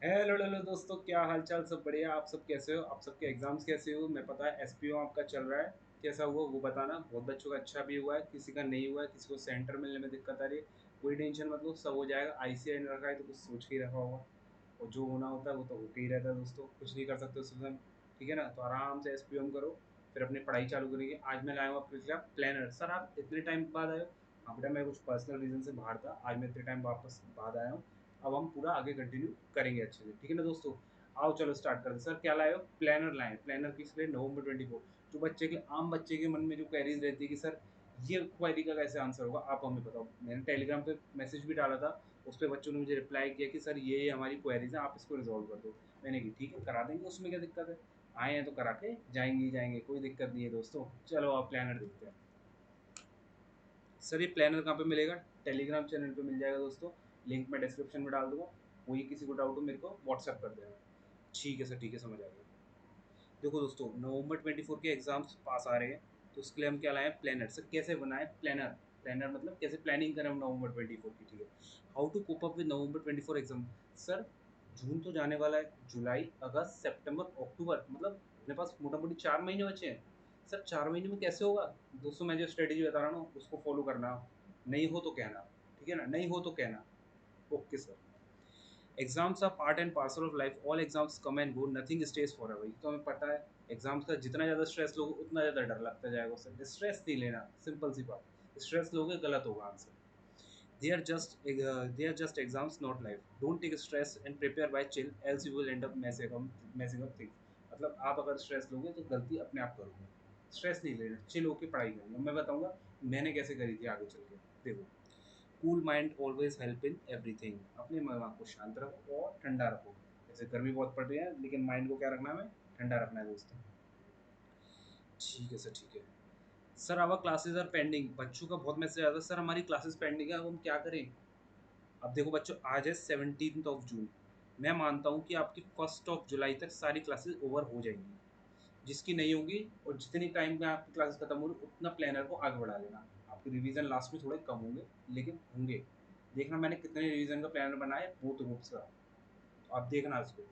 Hello hello दोस्तों, क्या हाल चाल? सब बढ़िया? आप सब कैसे हो? आप सबके एग्जाम्स कैसे हो? मैं पता है एसपीओ आपका चल रहा है। कैसा हुआ वो बताना। बहुत बच्चों का अच्छा भी हुआ है, किसी का नहीं हुआ है, किसी को सेंटर मिलने में दिक्कत आ रही है। कोई टेंशन मत लो, सब हो जाएगा। आईसीआई ने रखा है तो कुछ सोच के ही रखा होगा। और जो होना होता है वो तो होते ही रहता है दोस्तों, कुछ नहीं कर सकते उसमें हम। ठीक है ना? तो आराम से एसपीओ करो, फिर अपनी पढ़ाई चालू करेंगे। आज मैं लाया हूँ आपके लिए प्लानर। सर आप इतने टाइम बाद आए हो? हाँ बेटा, मैं कुछ पर्सनल रीज़न से बाहर था, आज मैं इतने टाइम वापस बाद आया हूँ। अब हम पूरा आगे कंटिन्यू करेंगे अच्छे से। ठीक है ना दोस्तों? आओ चलो स्टार्ट करते हैं। सर क्या लाए हो? प्लानर लाए हैं। प्लानर किस लिए? नवंबर 24। जो बच्चे के आम बच्चे के मन में जो क्वेरीज रहती है कि सर ये क्वेरी का कैसे आंसर होगा, आप हमें बताओ। मैंने टेलीग्राम पे मैसेज भी डाला था, उस पर बच्चों ने मुझे रिप्लाई किया कि सर ये हमारी क्वेरीज है, आप इसको रिजॉल्व कर दो। मैंने कहा ठीक है, करा देंगे, उसमें क्या दिक्कत है। आए हैं तो करा के जाएंगे ही जाएंगे, कोई दिक्कत नहीं है दोस्तों। चलो आप प्लानर देखते हैं। सर ये प्लानर कहाँ पे मिलेगा? टेलीग्राम चैनल पे मिल जाएगा दोस्तों। लिंक मैं डिस्क्रिप्शन में डाल दूंगा। वही किसी को डाउट हो मेरे को व्हाट्सएप कर देना। ठीक है सर, ठीक है, समझ आ गया। देखो दोस्तों, नवंबर 24 के एग्जाम्स पास आ रहे हैं, तो उसके लिए हम क्या लाए? प्लानर। सर कैसे बनाए प्लानर? प्लानर मतलब कैसे प्लानिंग करें हम नवंबर 24 की। ठीक है। How to cope up with November 24 exam. Sir जून तो जाने वाला है, जुलाई अगस्त सितंबर अक्टूबर, मतलब अपने पास मोटा मोटी 4 महीने बचे हैं। सर 4 महीने में कैसे होगा? दोस्तों मैं जो स्ट्रेटेजी बता रहा हूँ उसको फॉलो करना। नहीं हो तो कहना। ठीक है ना? नहीं हो तो कहना। Okay sir. Exams are part and parcel of life, all exams come and go, nothing stays forever. तो हमें पता है एग्जाम्स का जितना ज़्यादा स्ट्रेस लोगे उतना ज़्यादा डर लगता जाएगा उससे। स्ट्रेस नहीं लेना, सिंपल सी बात। स्ट्रेस लोगे गलत होगा answer. They are just exams, not life. Don't take stress and prepare by chill, else you will end up messing up things. मतलब आप अगर स्ट्रेस लोगे तो गलती अपने आप करोगे। स्ट्रेस नहीं लेना, चिल होके पढ़ाई करनी। मैं बताऊंगा मैंने कैसे करी थी आगे चल के। देखो, cool mind always help in everything. अपने दिमाग को शांत रखो और ठंडा रखो। जैसे गर्मी बहुत पड़ रही है, लेकिन माइंड को क्या रखना है? हमें ठंडा रखना है दोस्तों। ठीक है सर, ठीक है। Sir our classes are pending. बच्चों का बहुत मैसेज आता है, सर हमारी क्लासेस पेंडिंग है, अब हम क्या करें? अब देखो बच्चों, आज है 17 जून। मैं मानता हूँ कि आपकी 1 जुलाई तक सारी क्लासेस ओवर हो जाएंगी। जिसकी नहीं होंगी और जितनी टाइम में आपकी क्लासेस खत्म होगी उतना प्लानर को आगे बढ़ा लेना। आपके रिवीजन लास्ट में थोड़े कम होंगे, लेकिन होंगे। देखना मैंने कितने रिवीजन का प्लानर बनाया है, बोथ ग्रुप्स का। तो आप देखना इसको।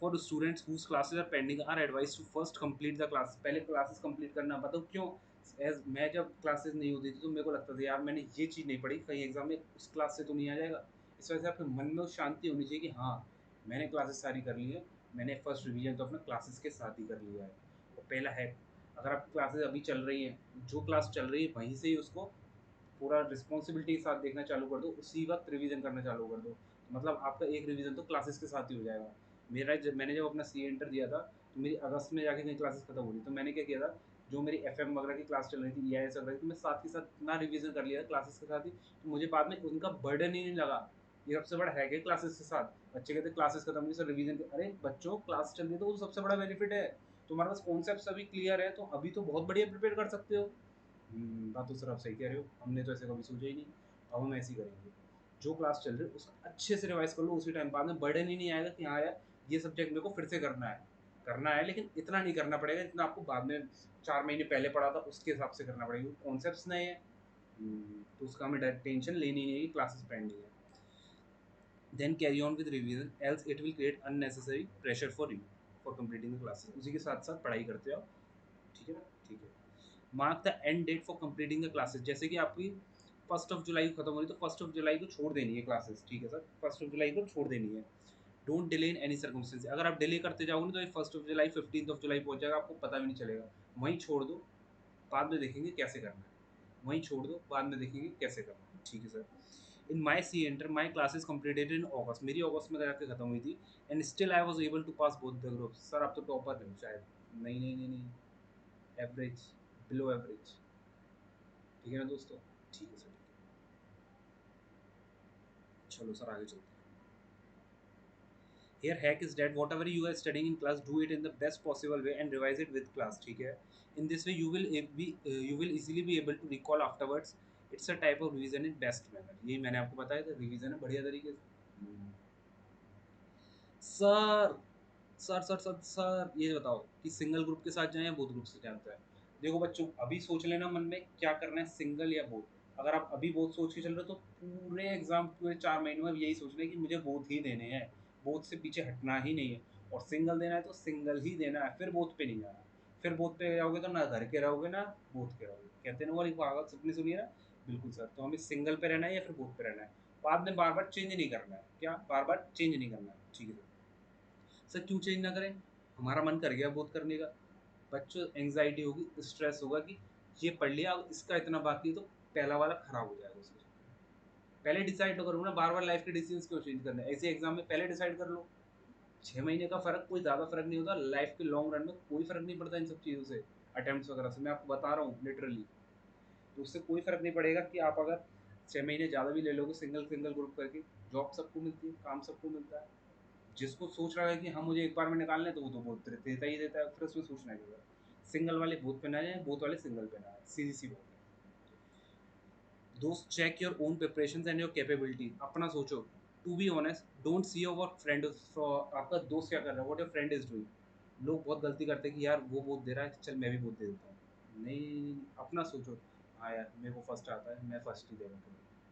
For students whose classes are pending are advise to first complete the class. पहले क्लासेस कंप्लीट करना। बताओ क्यों? एज मैं जब क्लासेस नहीं होती थी तो मेरे को लगता था यार मैंने ये चीज़ नहीं पढ़ी, कहीं एग्जाम में उस क्लास से तो नहीं आ जाएगा। इस वजह से आपके मन में उस शांति होनी चाहिए कि हाँ मैंने क्लासेस सारी कर ली है। मैंने फर्स्ट रिवीजन तो अपना क्लासेस के साथ ही कर लिया है। और पहला है, अगर आपकी क्लासेस अभी चल रही हैं, जो क्लास चल रही है वहीं से ही उसको पूरा रिस्पॉन्सिबिलिटी के साथ देखना चालू कर दो, उसी वक्त रिवीजन करना चालू कर दो। तो मतलब आपका एक रिवीजन तो क्लासेस के साथ ही हो जाएगा। मैंने जब अपना सी एंटर दिया था तो मेरी अगस्त में जाके कहीं क्लासेस खत्म हो रही, तो मैंने क्या किया था, जो मेरी एफ एम वगैरह की क्लास चल रही थी, ई आई एस चल रही थी, तो मैं साथ के साथ इतना रिवीजन कर लिया था क्लासेस के साथ ही, तो मुझे बाद में उनका बर्डन ही नहीं लगा। ये सबसे बड़ा है कि क्लासेस के साथ बच्चे कहते क्लासेस खत्म हुई सर रिवीजन। अरे बच्चों क्लास चल रही है तो वो सबसे बड़ा बेनिफिट है। तुम्हारे पास कॉन्सेप्ट अभी क्लियर है तो अभी तो बहुत बढ़िया प्रिपेयर कर सकते हो। बात तो सर आप सही कह रहे हो, हमने तो ऐसे कभी सोचा ही नहीं। अब हम ऐसे ही करेंगे। जो क्लास चल रही है उसका अच्छे से रिवाइज कर लो, उसी टाइम बाद में बर्डन ही नहीं आएगा कि हाँ यार ये सब्जेक्ट मेरे को फिर से करना है, लेकिन इतना नहीं करना पड़ेगा जितना आपको बाद में 4 महीने पहले पढ़ा था उसके हिसाब से करना पड़ेगा, कॉन्सेप्ट नए हैं। तो उसका हमें टेंशन लेनी नहीं है कि क्लासेस पेंडिंग है। Then carry on with revision else it will create unnecessary pressure for you for completing the classes. उसी के साथ साथ पढ़ाई करते हो। ठीक है ना? ठीक है। Mark the end date for completing the classes. जैसे कि आपकी 1 जुलाई को खत्म हो रही तो 1 जुलाई को छोड़ देनी है क्लासेस। ठीक है सर, 1 जुलाई को छोड़ देनी है। Don't delay in any circumstance. अगर आप डिले करते जाओगे तो ये 1 जुलाई 15 जुलाई पहुंच जाएगा, आपको पता भी नहीं चलेगा। वहीं छोड़ दो, बाद में देखेंगे कैसे करना है। वहीं छोड़ दो, बाद में देखेंगे कैसे करना है। ठीक है sir. In my C enter my classes completed in August. मेरी अगस्त में जाकर खत्म हुई थी। And still I was able to pass both the groups. Sir आप तो टॉपर हैं शायद। नहीं नहीं नहीं नहीं, एवरेज, बिलो एवरेज। ठीक है ना दोस्तों? ठीक है सर, ठीक है। चलो सर आगे चलते हैं। Here hack is that whatever you are studying in class, do it in the best possible way and revise it with class. ठीक है? In this way you will easily be able to recall afterwards. It's a type of revision in best manner. यही मैंने आपको बताया था, revision है बढ़िया तरीके से। सर सर ये बताओ कि सिंगल ग्रुप के साथ जाएं या बोथ ग्रुप से जाता है? देखो बच्चों, अभी सोच लेना मन में क्या करना है, सिंगल या बोथ। अगर आप अभी बोथ सोच के चल रहे हो तो पूरे एग्जाम पूरे 4 महीनों में यही सोच रहे हैं कि मुझे बोथ ही देने हैं। बोथ से पीछे हटना ही नहीं है। और सिंगल देना है तो सिंगल ही देना है, फिर बोथ पे नहीं जाना। फिर बोथ पे जाओगे तो ना घर के रहोगे ना बोथ के रहोगे। कहते हैं ना, वो वाली कहावत सबने सुनी है ना? बिल्कुल सर। तो हमें सिंगल पे रहना है या फिर बोथ पे रहना है। बाद में बार बार चेंज नहीं करना है। क्या बार बार चेंज नहीं करना है? ठीक है सर। सर क्यों चेंज ना करें? हमारा मन कर गया बोथ करने का। बच्चों एंग्जाइटी होगी, स्ट्रेस होगा कि ये पढ़ लिया, अब इसका इतना बाकी है तो पहला वाला खराब हो जाएगा उसके। पहले डिसाइड तो करो ना, बार बार लाइफ के डिसीजंस क्यों चेंज करना है? ऐसे एग्जाम में पहले डिसाइड कर लो। 6 महीने का फर्क कोई ज़्यादा फर्क नहीं होता, लाइफ के लॉन्ग रन में कोई फर्क नहीं पड़ता इन सब चीज़ों से। अटेम्प्ट्स वगैरह से मैं आपको बता रहा हूँ लिटरली। तो उससे कोई फर्क नहीं पड़ेगा कि आप अगर 6 महीने ज़्यादा भी ले लोगे सिंगल सिंगल ग्रुप करके। जॉब सबको मिलती है, काम सबको मिलता है। जिसको सोच रहा है कि हाँ मुझे एक बार में निकालना है तो वो तो बहुत देता ही देता है, फिर उसमें सोचना है। सिंगल वाले बूथ पे ना जाए, बूथ वाले सिंगल पे ना आए, सीधी सी बात है। दोस्त check your own preparation and your capability. अपना सोचो। To be honest don't see your what friend, आपका दोस्त क्या कर रहा है, what your friend is doing. लोग बहुत गलती करते हैं कि यार वो बहुत दे रहा है, चल मैं भी बहुत दे देता हूँ। नहीं, अपना सोचो। हाँ यार मेरे को फर्स्ट आता है, मैं फर्स्ट ही दे रहा हूँ।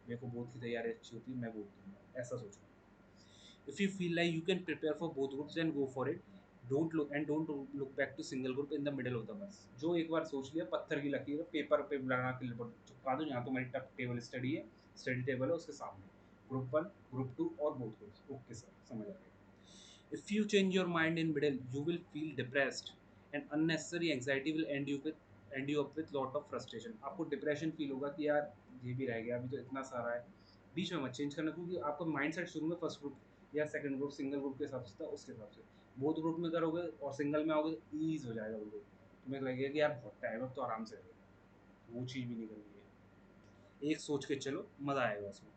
मेरे को बोथ की तैयारी अच्छी होती है, मैं बोथ दूंगा, ऐसा सोचो। If you feel like you can prepare for both groups, then go for it. Don't look back to single group in the middle of the bus. जो एक बार सोच लिया, पत्थर की लकीर पेपर पे लगा के चिपका दो, यहाँ तुम्हारी टक टेबल स्टडी है, स्टडी टेबल है उसके सामने। ग्रुप 1, ग्रुप 2 और बोथ ग्रुप्स। ओके सर, समझ आ गया। If you change your mind in middle, you will feel depressed and unnecessary anxiety will end you up with lot of frustration. आपको depression feel होगा कि यार ये भी रह गया, अभी तो इतना सारा है। बीच में मत चेंज करना, क्योंकि आपका माइंडसेट शुरू में फर्स्ट ग्रुप या सेकंड ग्रुप सिंगल ग्रुप के हिसाब से था, उसके हिसाब से बोथ ग्रुप में करोगे और सिंगल में आओगे तो ईज हो जाएगा बिल्कुल। तुम्हें लगेगा कि यार बहुत टाइम है, तो आराम से रहो। वो चीज़ भी नहीं करनी है। एक सोच के चलो, मज़ा आएगा उसमें।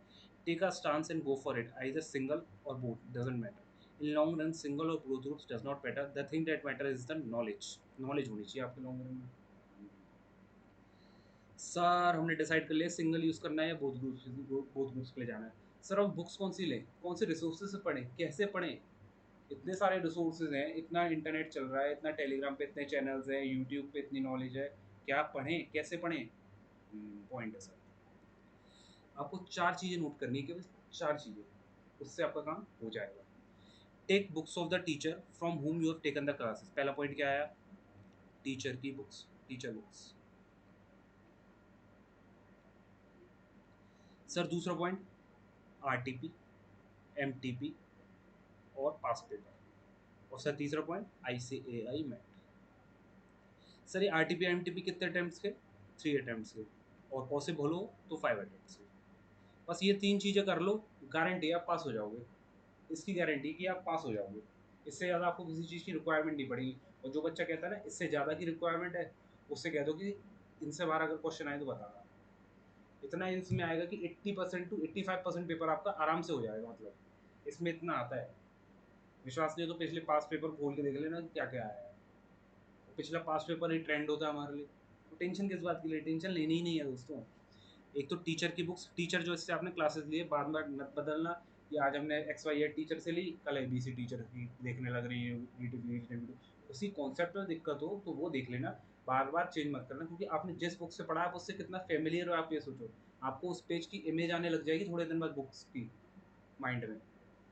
Take a stance and go for it, either single or both, doesn't matter. In long run single or both groups does not matter, the thing that matter is the knowledge. Knowledge होनी चाहिए आपके long run में। Sir हमने decide कर लिया single use करना है या बोथ ग्रुप्स के लिए जाना है। सर अब बुक्स कौन सी लें, कौन से रिसोर्सेज से पढ़ें, कैसे पढ़ें? इतने सारे रिसोर्सेज हैं, इतना इंटरनेट चल रहा है, इतना टेलीग्राम पे इतने चैनल्स हैं, यूट्यूब पे इतनी नॉलेज है। क्या पढ़ें, कैसे पढ़ें? पॉइंट है सर। आपको 4 चीज़ें नोट करनी है, केवल 4 चीज़ें, उससे आपका काम हो जाएगा। Take books of the teacher from whom you have taken the classes. पहला पॉइंट क्या आया? टीचर की बुक्स, टीचर बुक्स। सर दूसरा पॉइंट, आरटीपी, एमटीपी और पास पेपर। और सर तीसरा पॉइंट, आईसीएआई मैट। सर ये आरटीपी एमटीपी कितने अटेम्प्ट्स के? 3 अटेम्प्ट्स के। और पॉसिबल हो तो 5 अटेम्प्ट्स के। बस ये 3 चीज़ें कर लो, गारंटी आप पास हो जाओगे। इसकी गारंटी कि आप पास हो जाओगे। इससे ज़्यादा आपको किसी चीज़ की रिक्वायरमेंट नहीं पड़ेगी। और जो बच्चा कहता है ना इससे ज़्यादा की रिक्वायरमेंट है, उससे कह दो कि इनसे बाहर अगर क्वेश्चन आए तो बताना। इतना इसमें आएगा कि 80% टू 85% पेपर आपका आराम से हो जाएगा। मतलब इसमें इतना आता है। विश्वास नहीं हो तो पिछले पास पेपर खोल के देख लेना क्या क्या आया है। पिछला पास पेपर ही ट्रेंड होता है हमारे लिए। तो टेंशन किस बात के लिए, टेंशन लेनी ही नहीं है दोस्तों। एक तो टीचर की बुक्स, टीचर जो इससे आपने क्लासेस लिए, बार बार मत बदलना कि आज हमने एक्स वाई एड टीचर से ली, कल एबीसी टीचर की देखने लग रही है वीडियो। उसी कॉन्सेप्ट में दिक्कत हो तो वो देख लेना। बार बार चेंज मत करना, क्योंकि आपने जिस बुक से पढ़ा आप उससे कितना फेमिलियर हो। आप ये सोचो, आपको उस पेज की इमेज आने लग जाएगी थोड़े दिन बाद बुक्स की माइंड में।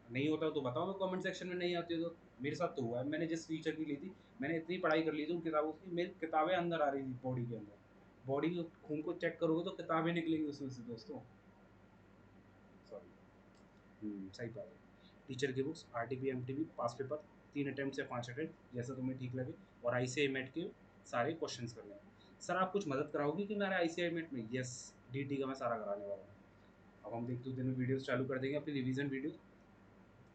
नहीं होता तो बताओ मैं कमेंट सेक्शन में, नहीं आती हो तो। मेरे साथ तो हुआ है, मैंने जिस टीचर की ली थी, मैंने इतनी पढ़ाई कर ली थी उन किताबों की, मेरी किताबें अंदर आ रही थी बॉडी के अंदर। बॉडी के खून को चेक करोगे तो किताबें निकलेंगी उसमें से दोस्तों। सॉरी, सही बात है। टीचर की बुक्स, आरटीपी एमटीपी पास पेपर, 3 अटेम्प्ट या 5 अटेम्प्ट जैसा तुम्हें ठीक लगे। और आईसीआई मेट के सारे क्वेश्चन करने हैं। सर आप कुछ मदद कराओगे कि मेरे आईसीआई मेट में? यस, डीटी का मैं सारा कराने वाला हूँ। अब हम देख 2 दिन में वीडियोस चालू कर देंगे अपनी रिवीजन वीडियो।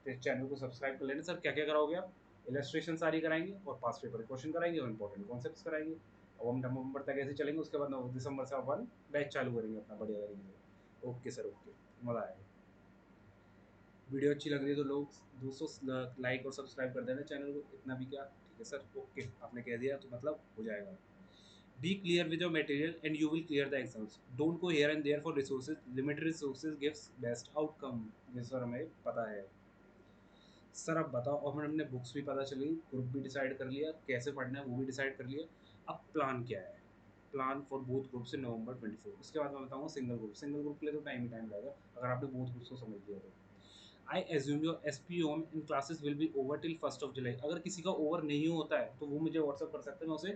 तो इस चैनल को सब्सक्राइब कर लेना। सर क्या क्या कराओगे आप? इलस्ट्रेशन सारी कराएंगे और पास पेपर क्वेश्चन कराएंगे और इंपॉर्टेंट कॉन्सेप्ट्स कराएंगे। अब हम नवंबर तक ऐसे चलेंगे, उसके बाद दिसंबर से अपन बैच चालू करेंगे अपना बढ़िया तरीके। ओके सर, ओके, मज़ा आएगा। वीडियो अच्छी लग रही है तो लोग दोस्तों लाइक और सब्सक्राइब कर देना चैनल को, इतना भी क्या। ठीक है सर, ओके, आपने कह दिया तो मतलब हो जाएगा। Be clear with your material and you will clear the exams. Don't go here and there for resources, limited resources gives best outcome. ये सर हमें पता है। सर अब बताओ, और हमने बुक्स भी पता चली, ग्रुप भी डिसाइड कर लिया, कैसे पढ़ना है वो भी डिसाइड कर लिया। अब प्लान क्या है? प्लान फॉर बोथ ग्रुप से नवंबर 24। उसके बाद मैं बताऊँगा सिंगल ग्रुप। सिंगल ग्रुप के लिए तो टाइम ही टाइम लगेगा, अगर आपने बोथ ग्रुप्स को समझ लिया तो। I assume your S P O M in classes will be over till 1 July. अगर किसी का ओवर नहीं होता है तो वो मुझे व्हाट्सअप कर सकते हैं, मैं उसे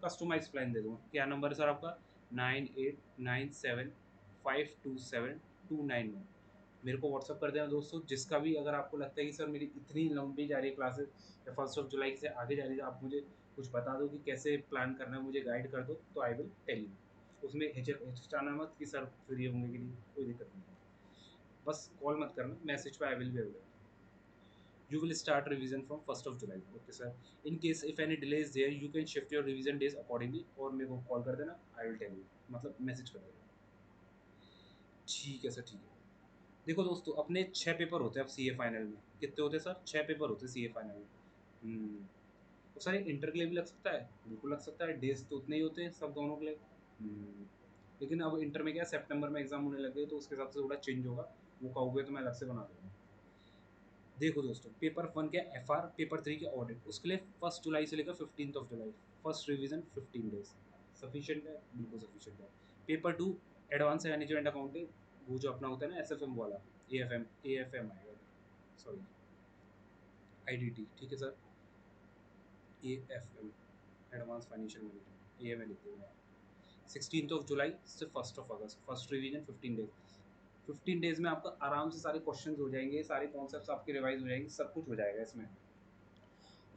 कस्टमाइज प्लान दे दूँगा। क्या नंबर है सर आपका? 9897527291। मेरे को व्हाट्सअप कर देना दोस्तों, जिसका भी अगर आपको लगता है कि सर मेरी इतनी लंबी जा रही है क्लासेस या 1 जुलाई से आगे जा रही है, आप मुझे कुछ बता दो कि कैसे प्लान करना है, मुझे गाइड कर दो, तो आई विल टेल यू। उसमें हिचकिचाना मत कि सर फ्री होंगे कि नहीं, कोई दिक्कत नहीं है। बस कॉल मत करना, मैसेज पे I will be available. You will start revision from 1 July. Okay sir. In case if any delay is there, you can shift your revision days accordingly, और मेरे को कॉल कर देना, I will tell you, मतलब message कर देना। ठीक है सर, ठीक है। देखो दोस्तों, अपने 6 पेपर होते हैं अब सीए फाइनल में। कितने होते हैं सर? 6 पेपर होते हैं सीए फाइनल में। तो सर इंटर के लिए भी लग सकता है? बिल्कुल लग सकता है, डेज तो उतने ही होते हैं सब दोनों के लिए। हम्म, लेकिन अब इंटर में क्या, सितंबर में एग्जाम होने लगे तो उसके हिसाब से थोड़ा चेंज होगा। वो कहोगे तो मैं अलग से बना दूंगा। देखो दोस्तों, पेपर 1 के एफआर, पेपर 3 के ऑडिट, उसके लिए 1 जुलाई से लेकर 15 जुलाई, फर्स्ट रिवीजन 15 डेज सफिशिएंट है, बिल्कुल सफिशिएंट है। पेपर 2 एडवांस मैनेजमेंट अकाउंटिंग, वो जो अपना होता है ना एसएफएम वाला, एएफएम आएगा, सॉरी आईडीटी, ठीक है sir, AFM, advance financial management, AML लिख देंगे। 16 जुलाई से 1 अगस्त, फर्स्ट रिवीजन 15 डेज। 15 डेज में आपका आराम से सारे क्वेश्चंस हो जाएंगे, सारे कॉन्सेप्ट्स आपके रिवाइज हो जाएंगे, सब कुछ हो जाएगा इसमें।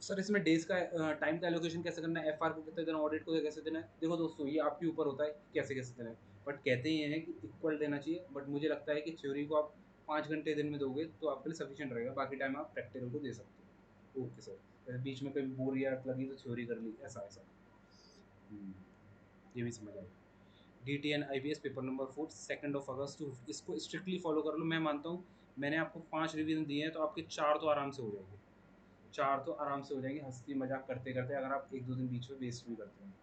सर इसमें डेज का टाइम का एलोकेशन कैसे करना है, एफआर को कितने देना है, ऑडिट को कैसे देना है, देखो दोस्तों ये आपके ऊपर होता है कैसे कैसे देना है। बट कहते ही हैं कि इक्वल देना चाहिए, बट मुझे लगता है कि थ्योरी को आप 5 घंटे दिन में दोगे तो आपके लिए सफिशिएंट रहेगा, बाकी टाइम आप प्रैक्टिकल को दे सकते हो। ओके सर, बीच में कभी बोरियत लगी तो थ्योरी कर ली, ऐसा ऐसा। हम्म, ये भी समझ आएगा। DTN IBS पेपर नंबर 4 2 अगस्त टू, इसको स्ट्रिक्टली फॉलो कर लो। मैं मानता हूँ मैंने आपको 5 रिवीजन दिए हैं तो आपके 4 तो आराम से हो जाएंगे, 4 तो आराम से हो जाएंगे, हंसी मजाक करते करते, अगर आप 1-2 दिन बीच में वेस्ट भी करते हैं।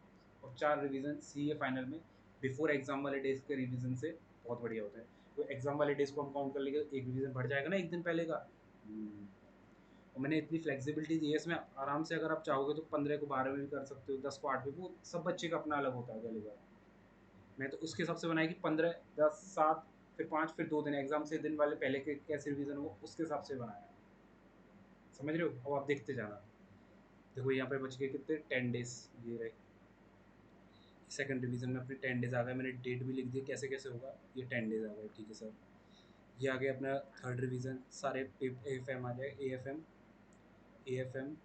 और 4 रिवीजन सीए फाइनल में बिफोर एग्जाम वाले डेज के रिवीजन से बहुत बढ़िया होता है। तो एग्जाम वाले डेज को हम काउंट कर लेंगे, एक रिवीजन बढ़ जाएगा ना एक दिन पहले का। और मैंने इतनी फ्लेक्सिबिलिटी दी है इसमें, आराम से अगर आप चाहोगे तो 15 को 12 में भी कर सकते हो, 10 को 8 में, वो सब बच्चे का अपना अलग होता है गलेगा। मैं तो उसके हिसाब से बनाया कि 15, 10, 7, फिर 5, फिर 2 दिन, एग्जाम से दिन वाले पहले के कैसे रिवीजन हो उसके हिसाब से बनाया। समझ रहे हो? अब आप देखते जाना। देखो यहाँ पे बच गए कितने, 10 डेज, ये रहे। सेकंड रिवीजन में अपने 10 डेज आ गए, मैंने डेट भी लिख दी कैसे कैसे होगा, ये 10 डेज आ गए, ठीक है सर। ये आ गया अपना थर्ड रिवीजन, सारे ए एफ एम आ जाए, A F M, A F M,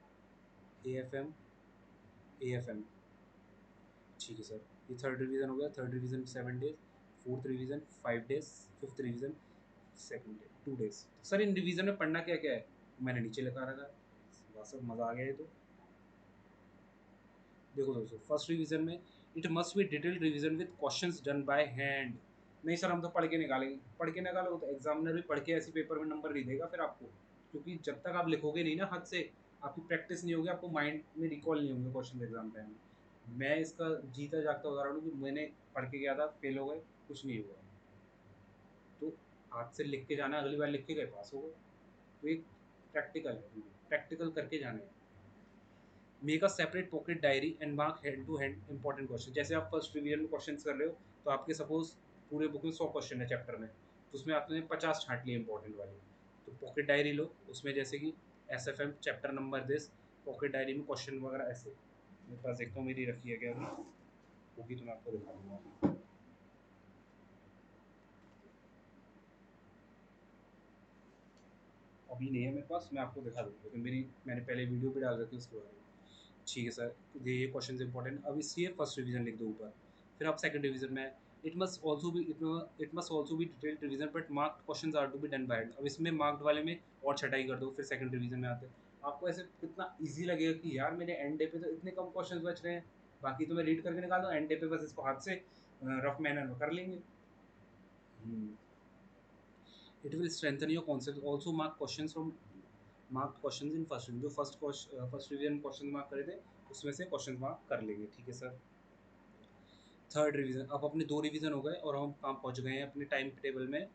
A F M, A F M, ठीक है सर। ये थर्ड रिवीजन हो गया, third revision 7 days, fourth revision 5 days, fifth revision second day 2 days. Sir इन revision में पढ़ना क्या क्या है, मैंने नीचे लिखा रखा है, बस अब मज़ा आ गया ये तो। देखो दोस्तों, फर्स्ट रिवीजन में it must be detailed revision with questions done by hand. नहीं सर हम तो पढ़ के निकालेंगे, पढ़ के निकालो तो एग्जामिनर भी पढ़ के ऐसे पेपर में नंबर नहीं देगा फिर आपको, क्योंकि जब तक आप लिखोगे नहीं ना हाथ से, आपकी प्रैक्टिस नहीं होगी, आपको माइंड में रिकॉल नहीं होंगे क्वेश्चन एग्जाम टाइम में। मैं इसका जीता जागता उदाहरण हूँ कि मैंने पढ़ के गया था, फेल हो गए, कुछ नहीं हुआ। तो हाथ से लिख के जाना, अगली बार लिख के गए पास हो गए। तो एक प्रैक्टिकल है, प्रैक्टिकल करके जाना है। Make a separate pocket diary and mark hand to hand important question. जैसे आप फर्स्ट रिवीजन में क्वेश्चन कर रहे हो तो आपके सपोज पूरे बुक में 100 क्वेश्चन है चैप्टर में, तो उसमें आपने 50 छांट लिए इंपॉर्टेंट वाले। तो पॉकेट डायरी लो, उसमें जैसे कि S F M chapter number this, pocket diary में क्वेश्चन वगैरह ऐसे। मेरे पास देखता हूँ मेरी रखी है क्या अभी, होगी तो मैं आपको दिखा दूंगा। अभी नहीं है मेरे पास, मैं आपको दिखा दूँगा, लेकिन मेरी मैंने पहले वीडियो भी डाल रखी है उसके बारे में। ठीक है सर, ये क्वेश्चन इंपॉर्टेंट, अब इसलिए फर्स्ट रिवीजन लिख दो ऊपर। फिर आप सेकंड रिवीजन में, it must also be detailed revision but marked questions are to be done by hand. अब इसमें मार्क्ड वाले में और छटाई कर दो, फिर सेकंड रिवीजन में आते हैं। आपको ऐसे कितना ईजी लगेगा कि यार मेरे एंड डे पे तो इतने कम क्वेश्चन बच रहे हैं, बाकी तो मैं रीड करके निकाल दूँ, एंड डे पे बस इसको हाथ से रफ मैनर में कर लेंगे। It will strengthen your concept, also mark question in first revision. जो फर्स्ट रिवीजन क्वेश्चन मार्क करे थे उसमें से क्वेश्चन मार्क कर लेंगे, ठीक है सर। थर्ड रिवीजन, अब अपने 2 रिवीजन हो गए और हम कहाँ पहुँच गए हैं अपने टाइम टेबल में,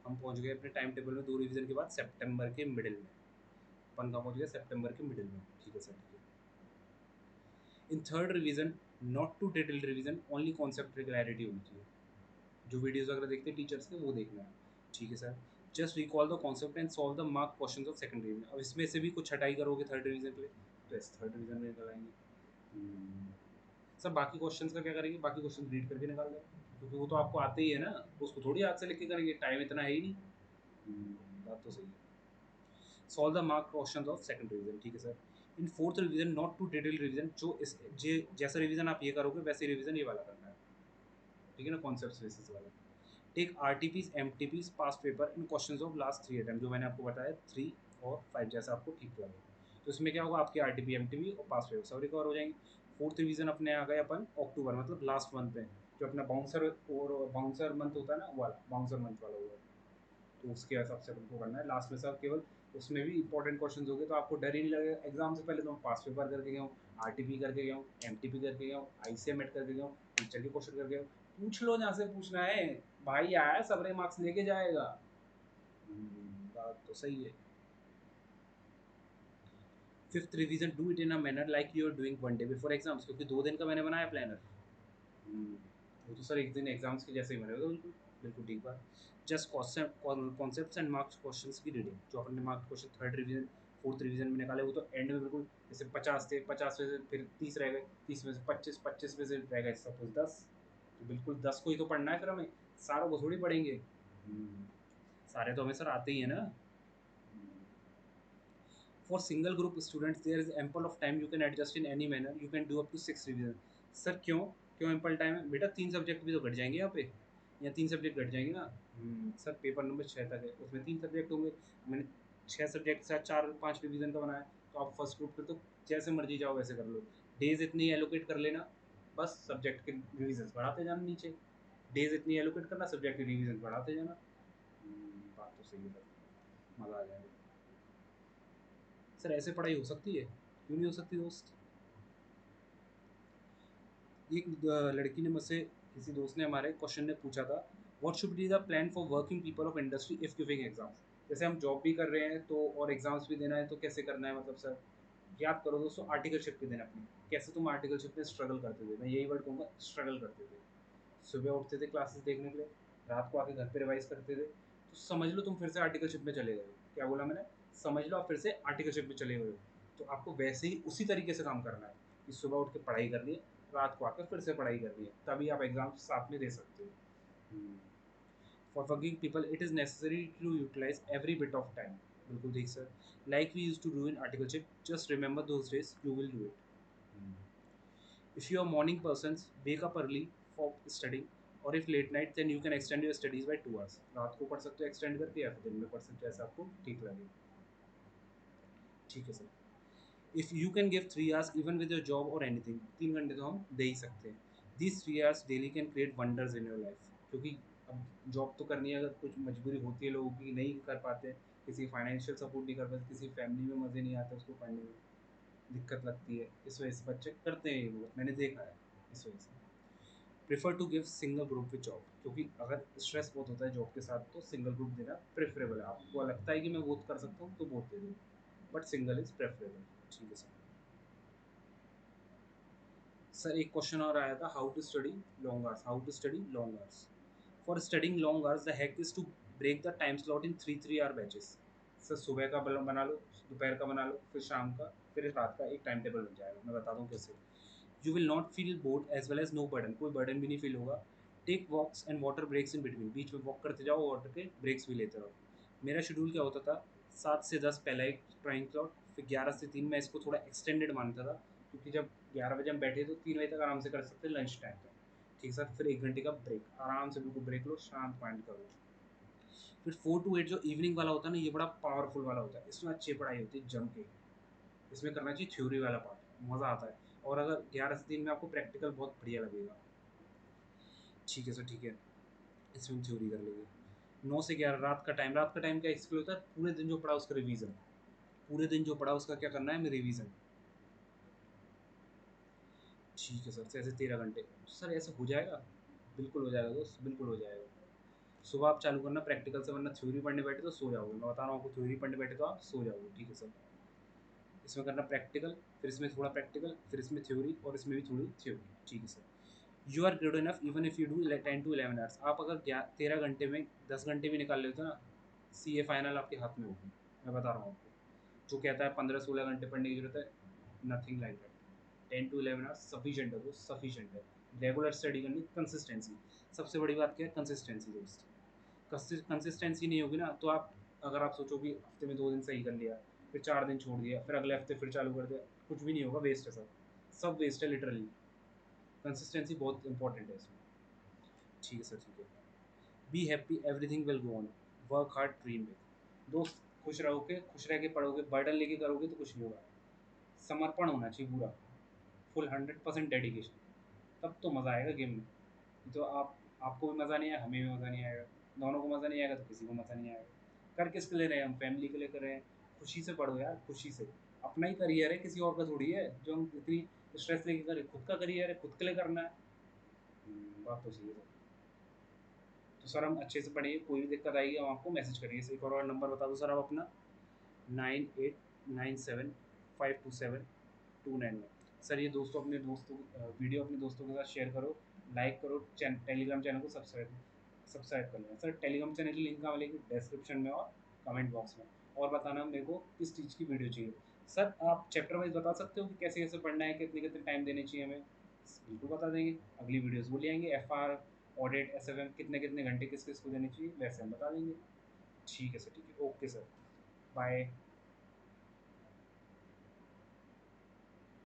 हम पहुँच गए अपने टाइम टेबल में 2 रिवीजन के बाद सितंबर के मिडिल में। अपन कहाँ पहुँच गए, सितंबर के मिडिल में, ठीक है सर, ठीक है। In third revision, not to detail revision, only concept clarity होनी चाहिए। जो वीडियोज़ वगैरह देखते हैं टीचर्स के वो देखना है, ठीक है sir. Just recall the concept and solve the mark question of second revision. अब इसमें से भी कुछ हटाई करोगे थर्ड रिवीजन के लिए, तो इस थर्ड रिवीजन में निकल आएंगे। सर बाकी क्वेश्चंस का क्या करेंगे, बाकी क्वेश्चन रीड करके निकाल देंगे, क्योंकि वो तो आपको आते ही है ना, तो उसको थोड़ी याद से लिख के करेंगे, टाइम इतना है ही नहीं। बात तो सही है। Solve the mark question of second revision, ठीक है sir. In fourth revision not to detail revision, जो इस जैसा रिवीजन आप ये करोगे वैसे रिवीजन ये वाला करना है, ठीक है ना, कॉन्सेप्ट बेसिस वाला। Take RTPs MTPs past paper in questions of last 3 attempt, जो मैंने आपको बताया 3 और 5 जैसा आपको ठीक लगे। तो इसमें क्या होगा, आपके आरटीपी एमटीपी और पास्ट पेपर सब रिकवर हो जाएंगे। फोर्थ रिवीजन अपने आ गए अपन अक्टूबर, मतलब लास्ट मंथ में, जो अपना बाउंसर और बाउंसर मंथ होता है ना, वाला बाउंसर मंथ वाला हुआ, तो उसके हिसाब से अपन को करना है लास्ट में सब केवल। उसमें भी इंपॉर्टेंट क्वेश्चन हो गए, तो आपको डर ही नहीं लगेगा। एग्जाम से पहले तो मैं पास पेपर करके गया हूँ, आरटीपी करके गया हूँ, एमटीपी करके गया हूँ, आईसीएमएट करके गया हूँ, टीचर के क्वेश्चन करके गया हूँ। पूछ लो जहाँ से पूछना है, भाई आया सबरे मार्क्स लेके जाएगा। बात तो सही है। Fifth revision, do it in a manner like you are doing 1 day before exams, क्योंकि 2 दिन का मैंने बनाया प्लानर। वो तो सर एक दिन एग्जाम्स के जैसे ही बनेगा, बिल्कुल बिल्कुल ठीक बात। Just concepts and marks questions की रीडिंग, जो अपने marks question third revision fourth revision में निकाले, वो तो एंड में बिल्कुल, जैसे 50 थे, 50 में से फिर 30 रह गए, 30 में से 25, 25 में से रह गए सपोज 10, तो बिल्कुल 10 को ही तो पढ़ना है फिर हमें, सारों को थोड़ी पढ़ेंगे। सारे तो हमें सर आते ही है ना। For single group students, there is ample of time, you can adjust in any manner, you can do up to 6 revision। Sir क्यों, क्यों एम्पल टाइम है बेटा, 3 सब्जेक्ट भी तो घट जाएंगे यहाँ पे, या 3 सब्जेक्ट घट जाएंगे ना। सर पेपर नंबर 6 तक है, उसमें 3 सब्जेक्ट होंगे, मैंने 6 सब्जेक्ट से 4-5 रिवीजन का बनाया, तो आप फर्स्ट ग्रुप पे तो जैसे मर्जी जाओ वैसे कर लो, डेज इतनी एलोकेट कर लेना, बस सब्जेक्ट के रिविजन बढ़ाते जाना नीचे, डेज इतनी एलोकेट करना, सब्जेक्ट के रिविजन बढ़ाते जाना। बात तो सही है सर, मज़ा आ जाएगा। सर ऐसे पढ़ाई हो सकती है, क्यों नहीं हो सकती दोस्त। एक लड़की ने मुझसे, किसी दोस्त ने हमारे क्वेश्चन ने पूछा था, what should be the plan for working people of industry if giving exams. जैसे हम जॉब भी कर रहे हैं तो और एग्जाम्स भी देना है, तो कैसे करना है, मतलब सर याद करो दोस्तों, आर्टिकलशिप के दिन अपनी, कैसे तुम आर्टिकलशिप में स्ट्रगल करते थे, मैं यही वर्ड कहूँगा, स्ट्रगल करते थे। सुबह उठते थे क्लासेस देखने के लिए, रात को आके घर पे रिवाइज करते थे, तो समझ लो तुम फिर से आर्टिकलशिप में चले गए हो। क्या बोला मैंने, समझ लो आप फिर से आर्टिकलशिप में चले गए हो। तो आपको वैसे ही उसी तरीके से काम करना है, कि सुबह उठ के पढ़ाई करनी है, रात को आकर फिर से पढ़ाई करनी है, तभी आप एग्जाम साथ में दे सकते हो। For working people it is necessary to utilise every bit of time, बिल्कुल ठीक sir, like we use to do in articleship, just remember those days, you will do it. If you are morning persons, wake up early for studying, or if late night, then you can extend your studies by 2 hours। रात को पढ़ सकते हो extend करके, या फिर दिन में पढ़ सकते हो, ऐसा आपको ठीक लगे। ठीक है sir. If you can give 3 hours even with your job और एनीथिंग, 3 घंटे तो हम दे ही सकते हैं। These 3 hours daily can create wonders in your life, क्योंकि अब जॉब तो करनी है, अगर कुछ मजबूरी होती है लोगों की, नहीं कर पाते, किसी फाइनेंशियल सपोर्ट नहीं कर पाते, किसी फैमिली में मज़े नहीं आते उसको पढ़ने में, दिक्कत लगती है, इस वजह से बच्चे करते हैं ये लोग, मैंने देखा है, इस वजह से prefer to give single group with job, क्योंकि अगर स्ट्रेस बहुत होता है जॉब के साथ तो सिंगल ग्रुप देना प्रेफरेबल है। आपको लगता है कि मैं बोथ कर सकता हूँ तो बोथ दे दो, बट सिंगल इज प्रेफरेबल। ठीक है सर। सर एक क्वेश्चन और आया था, how to study long hours, how to study long hours. For studying long hours the hack is to break the time slot in 3-3 hour batches. Sir सुबह का बना लो, दोपहर का बना लो, फिर शाम का, फिर रात का, एक टाइम टेबल बन जाएगा, मैं बता दूँ कैसे। You will not feel bored as well as no burden, कोई बर्डन भी नहीं फील होगा। Take walks and water breaks in between, बीच में वॉक करते जाओ, वाटर के ब्रेक्स भी लेते रहो। मेरा शेड्यूल क्या होता था, 7 से 10 पहला एक ड्राइंग क्लाउड, फिर 11 से 3 मैं इसको थोड़ा एक्सटेंडेड मानता था, क्योंकि जब 11 बजे हम बैठे तो 3 बजे तक आराम से कर सकते लंच टाइम तक। ठीक सर, फिर 1 घंटे का ब्रेक, आराम से बिल्कुल ब्रेक लो, शांत माइंड करो। फिर 4 to 8 जो इवनिंग वाला होता है ना, ये बड़ा पावरफुल वाला होता है, इसमें अच्छी पढ़ाई होती है जम के, इसमें करना चाहिए थ्योरी वाला पार्ट, मज़ा आता है। और अगर 11 से 3 में आपको प्रैक्टिकल बहुत बढ़िया लगेगा। ठीक है सर, ठीक है, इसमें थ्योरी कर लेंगे। 9 से 11 रात का टाइम, रात का टाइम क्या इसके लिए होता है, पूरे दिन जो पढ़ा उसका रिवीजन, पूरे दिन जो पढ़ा उसका क्या करना है, मैं रिवीजन। ठीक है सर, तो ऐसे 13 घंटे, सर ऐसे हो जाएगा, बिल्कुल हो जाएगा दोस्त, बिल्कुल हो जाएगा। सुबह आप चालू करना प्रैक्टिकल से, वरना थ्योरी पढ़ने बैठे तो सो जाओगे, मैं बता रहा हूँ आपको, थ्योरी पढ़ने बैठे तो आप सो जाओगे। ठीक है सर, इसमें करना प्रैक्टिकल, फिर इसमें थोड़ा प्रैक्टिकल, फिर इसमें थ्योरी, और इसमें भी थोड़ी थ्योरी। ठीक है sir. You are good enough even if you do 10 to 11 hours, आप अगर 13 घंटे में 10 घंटे भी निकाल लेते हो ना, सीए फाइनल आपके हाथ में होगी, मैं बता रहा हूँ आपको। जो कहता है 15-16 घंटे पढ़ने की जरूरत है, nothing like that. 10 to 11 hours sufficient है, वो सफिशिएंट है। रेगुलर स्टडी करनी, कंसिस्टेंसी, सबसे बड़ी बात क्या है, कंसिस्टेंसी दोस्त। कंसिस्टेंसी नहीं होगी ना तो आप, अगर आप सोचो कि हफ्ते में 2 दिन सही कर लिया, फिर 4 दिन छोड़ दिया, फिर अगले हफ्ते फिर चालू कर दिया, कुछ भी नहीं होगा, वेस्ट है सब, सब वेस्ट है लिटरली। कंसिस्टेंसी बहुत इंपॉर्टेंट है इसमें। ठीक है सर, ठीक है। Be happy, everything will go on, work hard, dream big. दोस्त खुश रहोगे, खुश रह के पढ़ोगे, बर्डन लेके करोगे तो कुछ नहीं होगा। समर्पण होना चाहिए पूरा, फुल 100% डेडिकेशन, तब तो मज़ा आएगा गेम में। तो आपको भी मज़ा नहीं आया, हमें भी मज़ा नहीं आएगा, दोनों को मज़ा नहीं आएगा तो किसी को मज़ा नहीं आएगा। कर किसके लिए रहे हैं हम, फैमिली के लिए कर रहे हैं। खुशी से पढ़ो यार, खुशी से। अपना ही करियर है, किसी और का थोड़ी है जो हम इतनी स्ट्रेस लेके करें। खुद का करियर है, खुद के लिए करना है। बात तो सही है सर। तो सर हम अच्छे से पढ़ेंगे, कोई भी दिक्कत आएगी हम आपको मैसेज करेंगे। एक और नंबर बता दो सर आप अपना। 9897527291। सर ये दोस्तों अपने दोस्तों वीडियो अपने दोस्तों के साथ शेयर करो, लाइक करो, टेलीग्राम चैनल को सब्सक्राइब कर लेना। सर टेलीग्राम चैनल की लिंक कहाँ मिलेगी, डिस्क्रिप्शन में और कमेंट बॉक्स में। और बताना मेरे को किस चीज़ की वीडियो चाहिए। सर आप चैप्टर वाइज बता सकते हो कि कैसे कैसे पढ़ना है, कितने कितने टाइम देने चाहिए हमें, बिल्कुल बता देंगे। अगली वीडियोस वो ले आएंगे, FR, ऑडिट, SFM कितने कितने घंटे किस किस को देने चाहिए, वैसे हम बता देंगे। ठीक है सर, ठीक है, ओके सर, बाय।